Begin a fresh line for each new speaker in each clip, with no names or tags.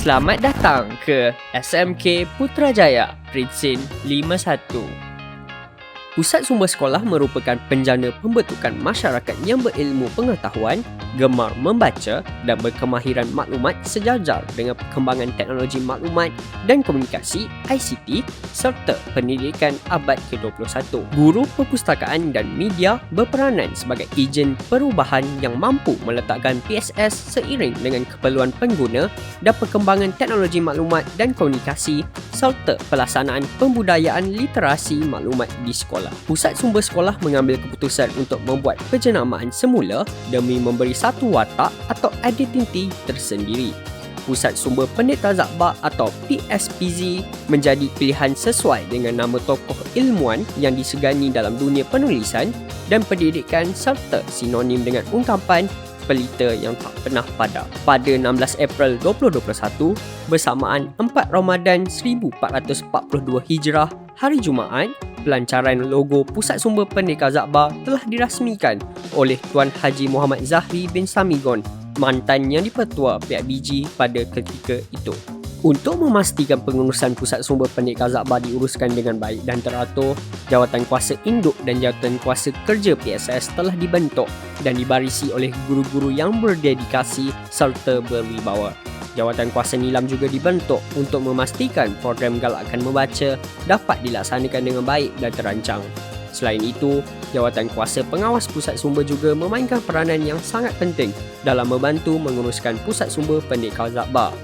Selamat datang ke SMK Putrajaya Prinsip 51. Pusat Sumber Sekolah merupakan penjana pembentukan masyarakat yang berilmu pengetahuan, gemar membaca dan berkemahiran maklumat sejajar dengan perkembangan teknologi maklumat dan komunikasi ICT serta pendidikan abad ke-21. Guru perpustakaan dan media berperanan sebagai ejen perubahan yang mampu meletakkan PSS seiring dengan keperluan pengguna dan perkembangan teknologi maklumat dan komunikasi serta pelaksanaan pembudayaan literasi maklumat di sekolah. Pusat Sumber Sekolah mengambil keputusan untuk membuat penjenamaan semula demi memberi satu watak atau identiti tersendiri. Pusat Sumber Pendeta Zakbar atau PSPZ menjadi pilihan sesuai dengan nama tokoh ilmuwan yang disegani dalam dunia penulisan dan pendidikan serta sinonim dengan ungkapan pelita yang tak pernah padam. Pada 16 April 2021, bersamaan 4 Ramadan 1442 Hijrah, hari Jumaat, pelancaran logo Pusat Sumber Pendeta Zakbar telah dirasmikan oleh Tuan Haji Muhammad Zahri bin Samigon, mantan yang dipertua pihak BG pada ketika itu. Untuk memastikan pengurusan Pusat Sumber Pendeta Zakbar diuruskan dengan baik dan teratur, Jawatan Kuasa Induk dan Jawatan Kuasa Kerja PSS telah dibentuk dan dibarisi oleh guru-guru yang berdedikasi serta berwibawa. Jawatan Kuasa Nilam juga dibentuk untuk memastikan program galakkan membaca dapat dilaksanakan dengan baik dan terancang. Selain itu, Jawatan Kuasa Pengawas Pusat Sumber juga memainkan peranan yang sangat penting dalam membantu menguruskan Pusat Sumber Pendeta Zakbar.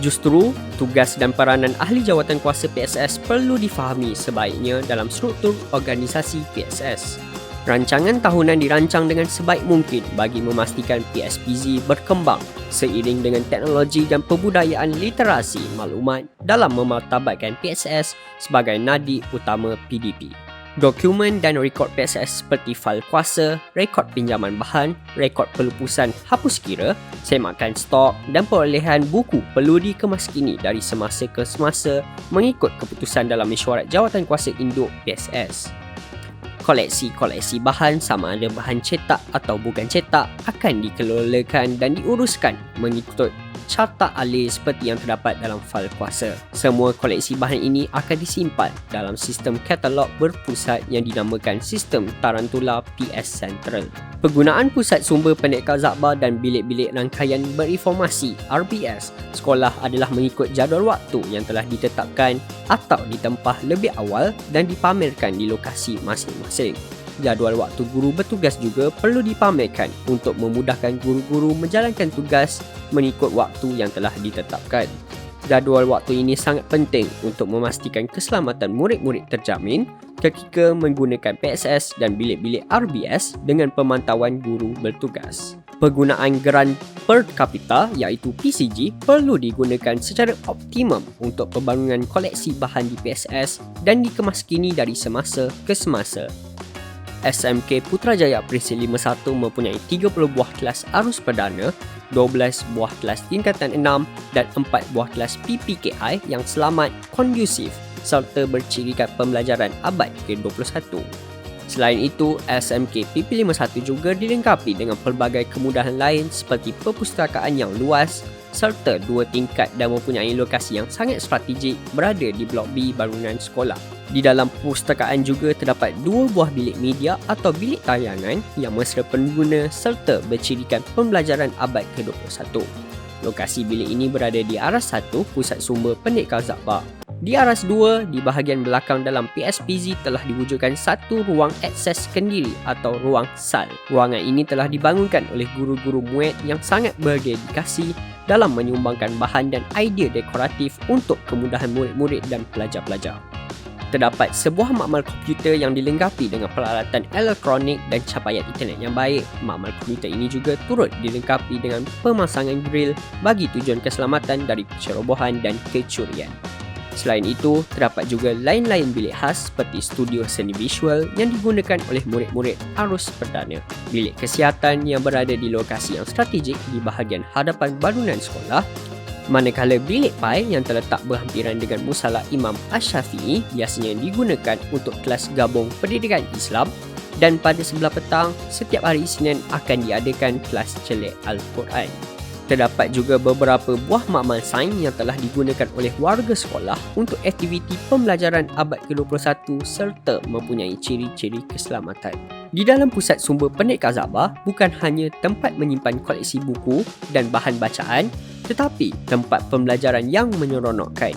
Justru, tugas dan peranan ahli jawatan kuasa PSS perlu difahami sebaiknya dalam struktur organisasi PSS. Rancangan tahunan dirancang dengan sebaik mungkin bagi memastikan PSPZ berkembang seiring dengan teknologi dan pembudayaan literasi maklumat dalam memartabatkan PSS sebagai nadi utama PDP. Dokumen dan rekod PSS seperti fail kuasa, rekod pinjaman bahan, rekod pelupusan hapus kira, semakan stok dan perolehan buku perlu dikemaskini dari semasa ke semasa mengikut keputusan dalam mesyuarat Jawatan Kuasa Induk PSS. Koleksi-koleksi bahan sama ada bahan cetak atau bukan cetak akan dikelolakan dan diuruskan mengikut carta alih seperti yang terdapat dalam fail kuasa. Semua koleksi bahan ini akan disimpan dalam sistem katalog berpusat yang dinamakan Sistem Tarantula PS Central. Penggunaan Pusat Sumber Pendeta Zakbar dan bilik-bilik rangkaian berinformasi RBS sekolah adalah mengikut jadual waktu yang telah ditetapkan atau ditempah lebih awal dan dipamerkan di lokasi masing-masing. Jadual waktu guru bertugas juga perlu dipamerkan untuk memudahkan guru-guru menjalankan tugas mengikut waktu yang telah ditetapkan. Jadual waktu ini sangat penting untuk memastikan keselamatan murid-murid terjamin ketika menggunakan PSS dan bilik-bilik RBS dengan pemantauan guru bertugas. Penggunaan geran per kapita iaitu PCG perlu digunakan secara optimum untuk pembangunan koleksi bahan di PSS dan dikemaskini dari semasa ke semasa. SMK Putrajaya Prinsip 51 mempunyai 30 buah kelas arus perdana, 12 buah kelas tingkatan 6 dan 4 buah kelas PPKI yang selamat, kondusif serta bercirikan pembelajaran abad ke-21. Selain itu, SMK PP51 juga dilengkapi dengan pelbagai kemudahan lain seperti perpustakaan yang luas serta 2 tingkat dan mempunyai lokasi yang sangat strategik berada di Blok B bangunan sekolah. Di dalam perpustakaan juga terdapat 2 buah bilik media atau bilik tayangan yang mesra pengguna serta bercirikan pembelajaran abad ke-21. Lokasi bilik ini berada di aras 1 Pusat Sumber Pendeta Zakbar. Di aras 2, di bahagian belakang dalam PSPZ telah diwujudkan satu ruang akses kendiri atau ruang SAL. Ruangan ini telah dibangunkan oleh guru-guru murid yang sangat berdedikasi dalam menyumbangkan bahan dan idea dekoratif untuk kemudahan murid-murid dan pelajar-pelajar. Terdapat sebuah makmal komputer yang dilengkapi dengan peralatan elektronik dan capaian internet yang baik. Makmal komputer ini juga turut dilengkapi dengan pemasangan grill bagi tujuan keselamatan dari pencerobohan dan kecurian. Selain itu, terdapat juga lain-lain bilik khas seperti studio seni visual yang digunakan oleh murid-murid arus perdana. Bilik kesihatan yang berada di lokasi yang strategik di bahagian hadapan bangunan sekolah, manakala bilik pai yang terletak berhampiran dengan musalah Imam Ash-Shafi'i biasanya digunakan untuk kelas gabung pendidikan Islam dan pada sebelah petang setiap hari Isnin akan diadakan kelas celik Al-Quran. Terdapat juga beberapa buah makmal sains yang telah digunakan oleh warga sekolah untuk aktiviti pembelajaran abad ke-21 serta mempunyai ciri-ciri keselamatan. Di dalam Pusat Sumber Pendekar Zabah bukan hanya tempat menyimpan koleksi buku dan bahan bacaan, tetapi tempat pembelajaran yang menyeronokkan.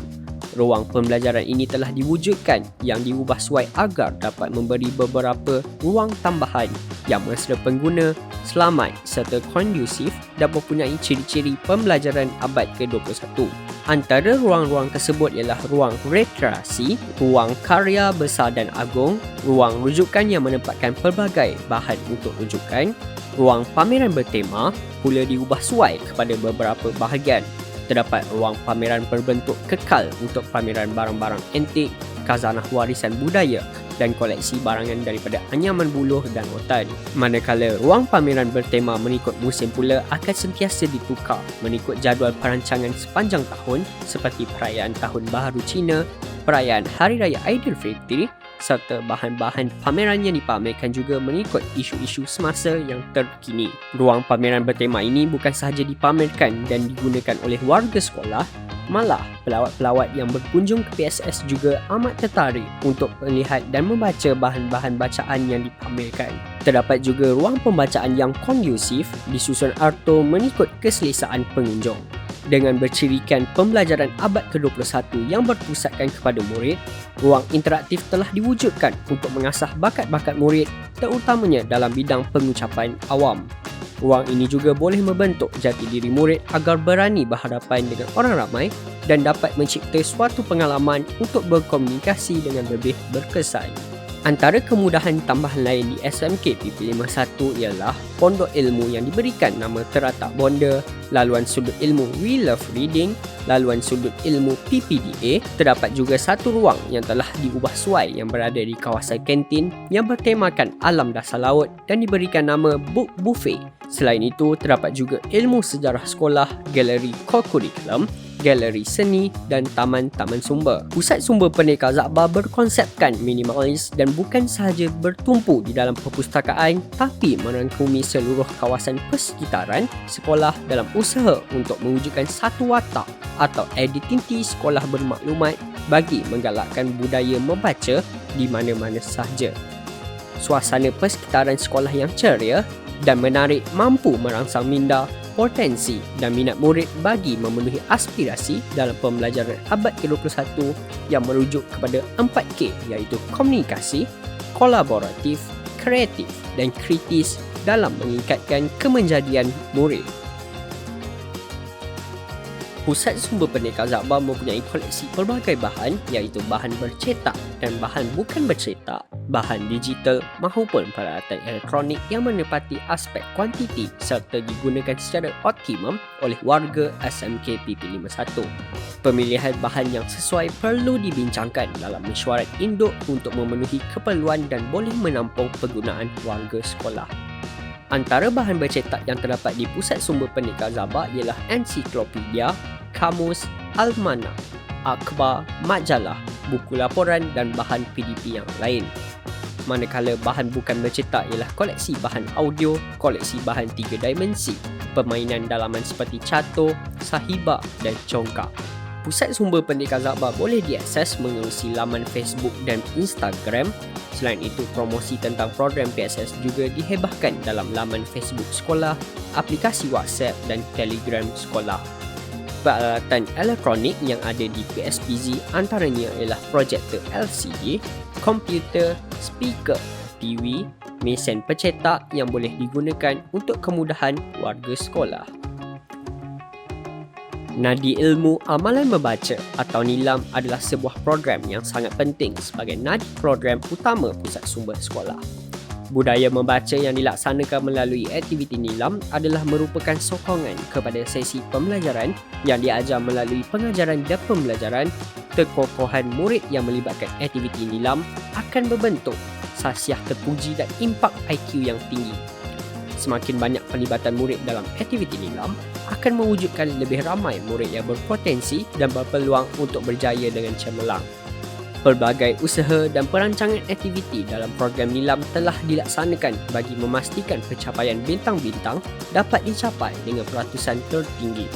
Ruang pembelajaran ini telah diwujudkan yang diubah suai agar dapat memberi beberapa ruang tambahan yang mesra pengguna, selamat serta kondusif dan mempunyai ciri-ciri pembelajaran abad ke-21. Antara ruang-ruang tersebut ialah ruang rekreasi, ruang karya besar dan agung, ruang rujukan yang menempatkan pelbagai bahan untuk rujukan, ruang pameran bertema pula diubah suai kepada beberapa bahagian. Terdapat ruang pameran berbentuk kekal untuk pameran barang-barang antik, khazanah warisan budaya dan koleksi barangan daripada anyaman buluh dan rotan. Manakala ruang pameran bertema mengikut musim pula akan sentiasa ditukar mengikut jadual perancangan sepanjang tahun seperti perayaan Tahun Baharu Cina, perayaan Hari Raya Aidilfitri serta bahan-bahan pameran yang dipamerkan juga mengikut isu-isu semasa yang terkini. Ruang pameran bertema ini bukan sahaja dipamerkan dan digunakan oleh warga sekolah, malah pelawat-pelawat yang berkunjung ke PSS juga amat tertarik untuk melihat dan membaca bahan-bahan bacaan yang dipamerkan. Terdapat juga ruang pembacaan yang kondusif disusun Arto mengikut keselesaan pengunjung. Dengan bercirikan pembelajaran abad ke-21 yang berpusatkan kepada murid, ruang interaktif telah diwujudkan untuk mengasah bakat-bakat murid terutamanya dalam bidang pengucapan awam. Ruang ini juga boleh membentuk jati diri murid agar berani berhadapan dengan orang ramai dan dapat mencipta suatu pengalaman untuk berkomunikasi dengan lebih berkesan. Antara kemudahan tambahan lain di SMK PP51 ialah pondok ilmu yang diberikan nama teratak bonda, laluan sudut ilmu We Love Reading, laluan sudut ilmu PPDA. Terdapat juga satu ruang yang telah diubah suai yang berada di kawasan kantin yang bertemakan alam dasar laut dan diberikan nama Book Buffet. Selain itu, terdapat juga ilmu sejarah sekolah, galeri co-curriculum, galeri seni dan taman-taman sumber. Pusat Sumber Pendekar Zabah berkonsepkan minimalis dan bukan sahaja bertumpu di dalam perpustakaan tapi merangkumi seluruh kawasan persekitaran sekolah dalam usaha untuk mewujudkan satu watak atau identiti sekolah bermaklumat bagi menggalakkan budaya membaca di mana-mana sahaja. Suasana persekitaran sekolah yang ceria dan menarik mampu merangsang minda, potensi dan minat murid bagi memenuhi aspirasi dalam pembelajaran abad ke-21 yang merujuk kepada 4K iaitu komunikasi, kolaboratif, kreatif dan kritis dalam meningkatkan kemenjadian murid. Pusat Sumber Pendekar Zabah mempunyai koleksi pelbagai bahan iaitu bahan bercetak dan bahan bukan bercetak, bahan digital maupun peralatan elektronik yang menepati aspek kuantiti serta digunakan secara optimum oleh warga SMK PP51. Pemilihan bahan yang sesuai perlu dibincangkan dalam mesyuarat induk untuk memenuhi keperluan dan boleh menampung penggunaan warga sekolah. Antara bahan bercetak yang terdapat di Pusat Sumber Pendekar Zabah ialah ensiklopedia, kamus, almanak, akhbar, majalah, buku laporan dan bahan PDP yang lain. Manakala bahan bukan bercetak ialah koleksi bahan audio, koleksi bahan 3 dimensi, permainan dalaman seperti catur, sahibah dan congkak. Pusat Sumber Pendekar Zabah boleh diakses mengerusi laman Facebook dan Instagram. Selain itu, promosi tentang program PSS juga dihebahkan dalam laman Facebook sekolah, aplikasi WhatsApp dan Telegram sekolah. Peralatan elektronik yang ada di PSPZ antaranya ialah projektor LCD, komputer, speaker, TV, mesin pencetak yang boleh digunakan untuk kemudahan warga sekolah. Nadi Ilmu Amalan Membaca atau NILAM adalah sebuah program yang sangat penting sebagai nadi program utama Pusat Sumber Sekolah. Budaya membaca yang dilaksanakan melalui aktiviti NILAM adalah merupakan sokongan kepada sesi pembelajaran yang diajar melalui pengajaran dan pembelajaran. Kekokohan murid yang melibatkan aktiviti NILAM akan membentuk sasiah terpuji dan impak IQ yang tinggi. Semakin banyak pelibatan murid dalam aktiviti NILAM akan mewujudkan lebih ramai murid yang berpotensi dan berpeluang untuk berjaya dengan cemerlang. Pelbagai usaha dan perancangan aktiviti dalam program Nilam telah dilaksanakan bagi memastikan pencapaian bintang-bintang dapat dicapai dengan peratusan tertinggi.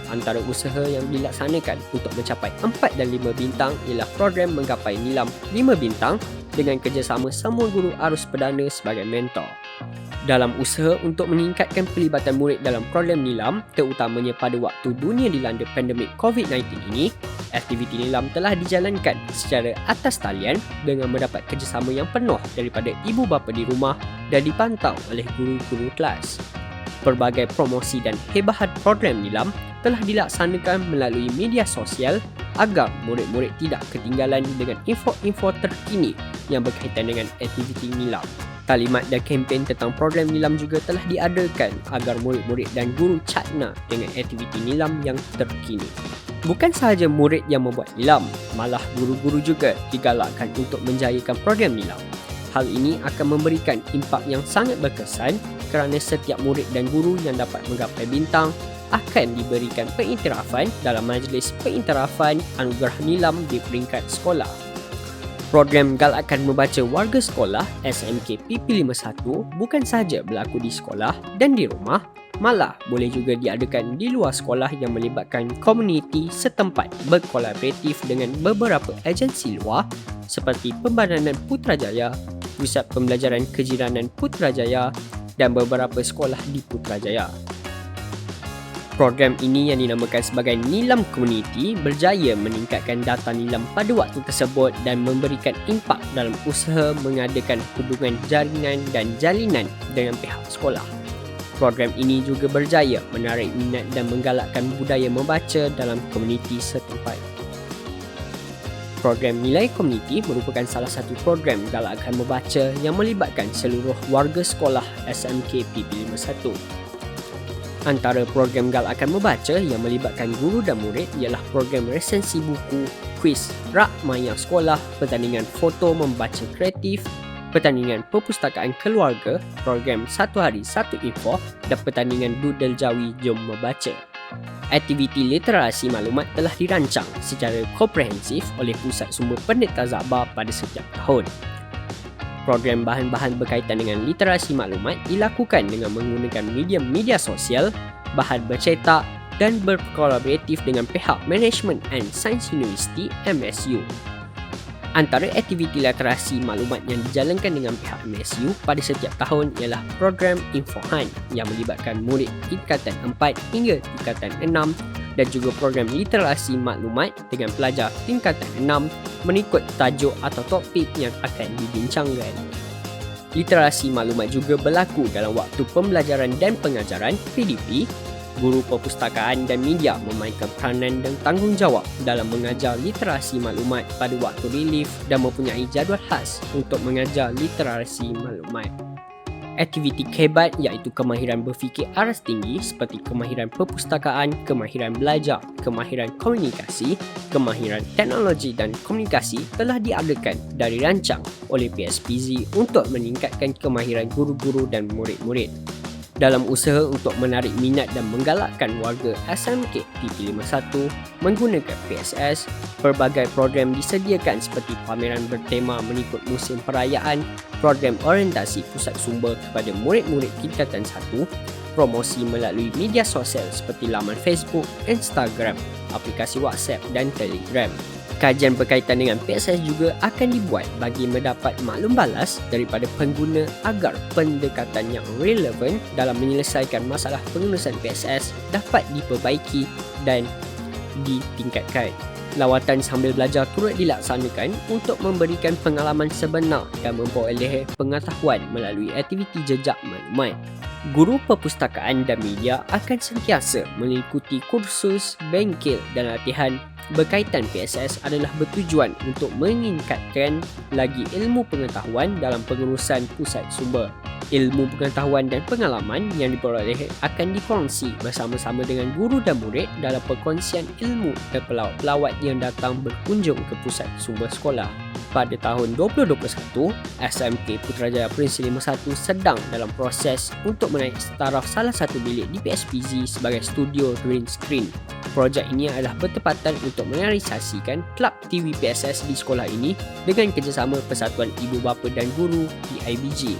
Antara usaha yang dilaksanakan untuk mencapai 4 dan 5 bintang ialah program Menggapai Nilam 5 bintang dengan kerjasama semua guru arus perdana sebagai mentor. Dalam usaha untuk meningkatkan pelibatan murid dalam program Nilam, terutamanya pada waktu dunia dilanda pandemik COVID-19 ini, aktiviti Nilam telah dijalankan secara atas talian dengan mendapat kerjasama yang penuh daripada ibu bapa di rumah dan dipantau oleh guru-guru kelas. Pelbagai promosi dan hebahan program Nilam telah dilaksanakan melalui media sosial agar murid-murid tidak ketinggalan dengan info-info terkini yang berkaitan dengan aktiviti Nilam. Talimat dan kempen tentang program Nilam juga telah diadakan agar murid-murid dan guru cakna dengan aktiviti Nilam yang terkini. Bukan sahaja murid yang membuat Nilam, malah guru-guru juga digalakkan untuk menjayakan program Nilam. Hal ini akan memberikan impak yang sangat berkesan kerana setiap murid dan guru yang dapat menggapai bintang akan diberikan pengiktirafan dalam majlis pengiktirafan anugerah Nilam di peringkat sekolah. Program Galakan Membaca Warga Sekolah SMK PP51 bukan sahaja berlaku di sekolah dan di rumah, malah boleh juga diadakan di luar sekolah yang melibatkan komuniti setempat berkolaboratif dengan beberapa agensi luar seperti Pembadanan Putrajaya, Pusat Pembelajaran Kejiranan Putrajaya dan beberapa sekolah di Putrajaya. Program ini yang dinamakan sebagai Nilam Community berjaya meningkatkan data Nilam pada waktu tersebut dan memberikan impak dalam usaha mengadakan hubungan jaringan dan jalinan dengan pihak sekolah. Program ini juga berjaya menarik minat dan menggalakkan budaya membaca dalam komuniti setempat. Program Nilai Komuniti merupakan salah satu program galakan membaca yang melibatkan seluruh warga sekolah SMK PP51. Antara program galakan membaca yang melibatkan guru dan murid ialah program resensi buku, kuis rak maya sekolah, pertandingan foto membaca kreatif, pertandingan perpustakaan keluarga, program Satu Hari Satu Info dan pertandingan Doodle Jawi Jom Membaca. Aktiviti literasi maklumat telah dirancang secara komprehensif oleh Pusat Sumber Pendeta Zahbar pada setiap tahun. Program bahan-bahan berkaitan dengan literasi maklumat dilakukan dengan menggunakan media sosial, bahan bercetak dan berkolaboratif dengan pihak Management and Science University MSU. Antara aktiviti literasi maklumat yang dijalankan dengan pihak MSU pada setiap tahun ialah program Infohan yang melibatkan murid tingkatan 4 hingga tingkatan 6 dan juga program literasi maklumat dengan pelajar tingkatan 6 mengikut tajuk atau topik yang akan dibincangkan. Literasi maklumat juga berlaku dalam waktu pembelajaran dan pengajaran PDP. Guru perpustakaan dan media memainkan peranan dan tanggungjawab dalam mengajar literasi maklumat pada waktu relief dan mempunyai jadual khas untuk mengajar literasi maklumat. Aktiviti kehebat iaitu kemahiran berfikir aras tinggi seperti kemahiran perpustakaan, kemahiran belajar, kemahiran komunikasi, kemahiran teknologi dan komunikasi telah diadakan dan dirancang oleh PSPZ untuk meningkatkan kemahiran guru-guru dan murid-murid. Dalam usaha untuk menarik minat dan menggalakkan warga SMK PP51 menggunakan PSS, pelbagai program disediakan seperti pameran bertema mengikut musim perayaan, program orientasi pusat sumber kepada murid-murid tingkatan 1, promosi melalui media sosial seperti laman Facebook, Instagram, aplikasi WhatsApp dan Telegram. Kajian berkaitan dengan PSS juga akan dibuat bagi mendapat maklum balas daripada pengguna agar pendekatan yang relevan dalam menyelesaikan masalah pengurusan PSS dapat diperbaiki dan ditingkatkan. Lawatan sambil belajar turut dilaksanakan untuk memberikan pengalaman sebenar dan memperoleh pengetahuan melalui aktiviti jejak maklumat. Guru perpustakaan dan media akan sentiasa mengikuti kursus, bengkel dan latihan berkaitan PSS adalah bertujuan untuk meningkatkan lagi ilmu pengetahuan dalam pengurusan pusat sumber. Ilmu pengetahuan dan pengalaman yang diperoleh akan dikongsi bersama-sama dengan guru dan murid dalam perkongsian ilmu dan pelawat-pelawat yang datang berkunjung ke pusat sumber sekolah. Pada tahun 2021, SMK Putrajaya Prinsip 51 sedang dalam proses untuk menaik taraf salah satu bilik di PSPZ sebagai studio green screen Projek ini adalah bertepatan untuk merealisasikan Kelab TV PSS di sekolah ini dengan kerjasama Persatuan Ibu Bapa dan Guru PIBG.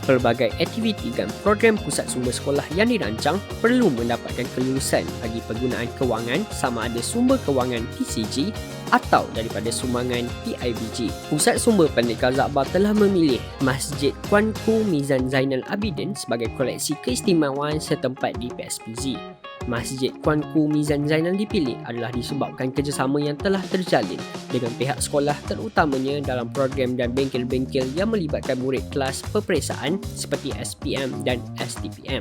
Pelbagai aktiviti dan program pusat sumber sekolah yang dirancang perlu mendapatkan kelulusan bagi penggunaan kewangan sama ada sumber kewangan PCG atau daripada sumbangan PIBG. Pusat Sumber Pendekar Zakbar telah memilih Masjid Tuanku Mizan Zainal Abidin sebagai koleksi keistimewaan setempat di PSPZ. Masjid Tuanku Mizan Zainal dipilih adalah disebabkan kerjasama yang telah terjalin dengan pihak sekolah terutamanya dalam program dan bengkel-bengkel yang melibatkan murid kelas peperiksaan seperti SPM dan STPM.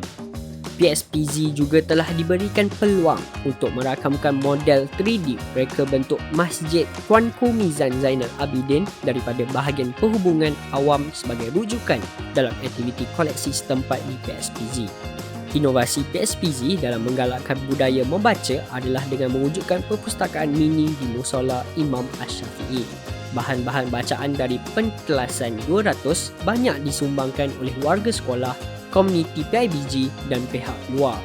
PSPZ juga telah diberikan peluang untuk merakamkan model 3D reka bentuk Masjid Tuanku Mizan Zainal Abidin daripada bahagian perhubungan awam sebagai rujukan dalam aktiviti koleksi setempat di PSPZ. Inovasi PSPZ dalam menggalakkan budaya membaca adalah dengan mewujudkan perpustakaan mini di Musola Imam Ash-Shafi'i. Bahan-bahan bacaan dari penklasan 200 banyak disumbangkan oleh warga sekolah, komuniti PIBG dan pihak luar.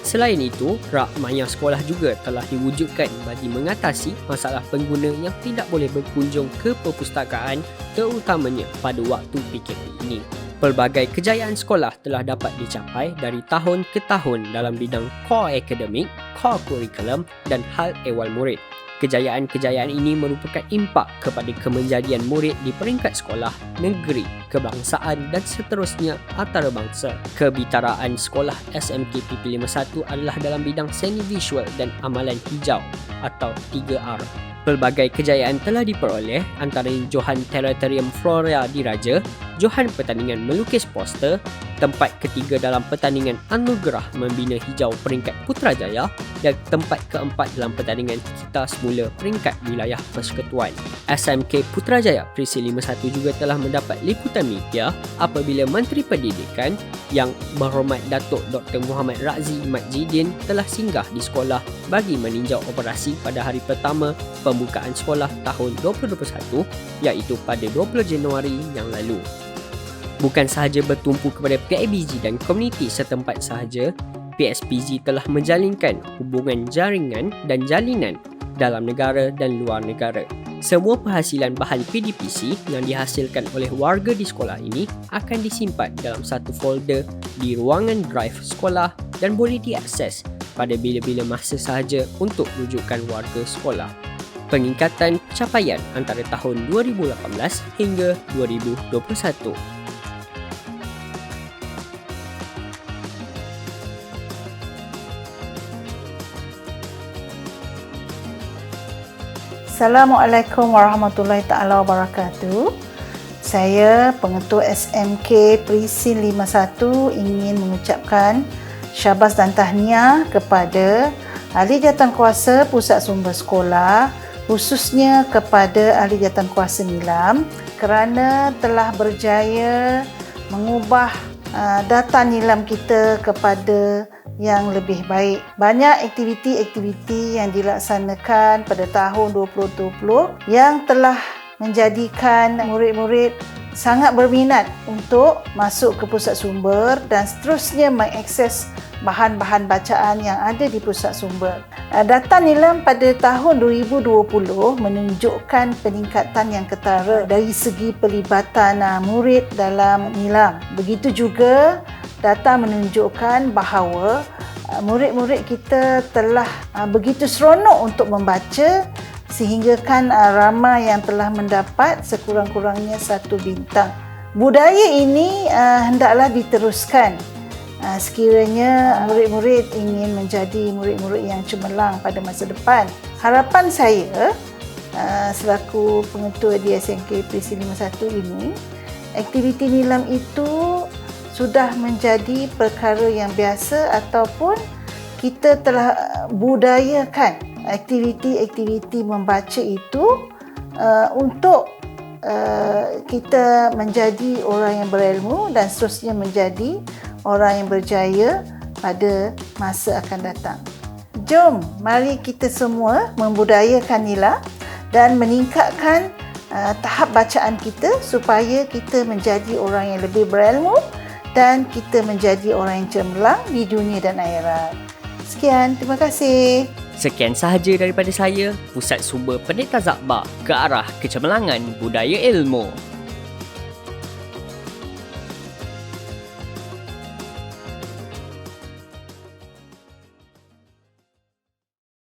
Selain itu, rak maya sekolah juga telah diwujudkan bagi mengatasi masalah pengguna yang tidak boleh berkunjung ke perpustakaan terutamanya pada waktu PKP ini. Pelbagai kejayaan sekolah telah dapat dicapai dari tahun ke tahun dalam bidang core akademik, core kurikulum dan hal ehwal murid. Kejayaan-kejayaan ini merupakan impak kepada kemenjadian murid di peringkat sekolah, negeri, kebangsaan dan seterusnya antarabangsa. Kebitaraan sekolah SMK PP51 adalah dalam bidang seni visual dan amalan hijau atau 3R. Pelbagai kejayaan telah diperoleh antaranya Johan Teritorium Flora Diraja, Johan Pertandingan Melukis Poster, tempat ketiga dalam pertandingan Anugerah Membina Hijau peringkat Putrajaya dan tempat keempat dalam pertandingan Kita Semula peringkat Wilayah Persekutuan. SMK Putrajaya Presisi 51 juga telah mendapat liputan media apabila Menteri Pendidikan Yang Berhormat Datuk Dr. Muhammad Razi Majidin telah singgah di sekolah bagi meninjau operasi pada hari pertama pembukaan sekolah tahun 2021 iaitu pada 20 Januari yang lalu. Bukan sahaja bertumpu kepada PIBG dan komuniti setempat sahaja, PSPZ telah menjalinkan hubungan jaringan dan jalinan dalam negara dan luar negara. Semua penghasilan bahan PDPC yang dihasilkan oleh warga di sekolah ini akan disimpan dalam satu folder di ruangan drive sekolah dan boleh diakses pada bila-bila masa sahaja untuk rujukan warga sekolah. Peningkatan pencapaian antara tahun 2018 hingga 2021.
Assalamualaikum warahmatullahi taala wabarakatuh. Saya Pengetua SMK Presisi 51 ingin mengucapkan syabas dan tahniah kepada Ahli Jawatankuasa Pusat Sumber Sekolah, khususnya kepada Ahli Jawatankuasa Nilam kerana telah berjaya mengubah data nilam kita kepada yang lebih baik. Banyak aktiviti-aktiviti yang dilaksanakan pada tahun 2020 yang telah menjadikan murid-murid sangat berminat untuk masuk ke pusat sumber dan seterusnya mengakses bahan-bahan bacaan yang ada di pusat sumber. Data nilam pada tahun 2020 menunjukkan peningkatan yang ketara dari segi pelibatan murid dalam nilam. Begitu juga data menunjukkan bahawa murid-murid kita telah begitu seronok untuk membaca sehinggakan ramai yang telah mendapat sekurang-kurangnya 1 bintang. Budaya ini hendaklah diteruskan sekiranya murid-murid ingin menjadi murid-murid yang cemerlang pada masa depan. Harapan saya selaku pengetua di SMK Presisi 51 ini, aktiviti nilam itu sudah menjadi perkara yang biasa ataupun kita telah budayakan aktiviti-aktiviti membaca itu untuk kita menjadi orang yang berilmu dan seterusnya menjadi orang yang berjaya pada masa akan datang. Jom, mari kita semua membudayakan nilam dan meningkatkan tahap bacaan kita supaya kita menjadi orang yang lebih berilmu dan kita menjadi orang yang cemerlang di dunia dan akhirat. Sekian, terima kasih.
Sekian sahaja daripada saya, Pusat Sumber Pendeta Zakbar ke arah kecemerlangan budaya ilmu.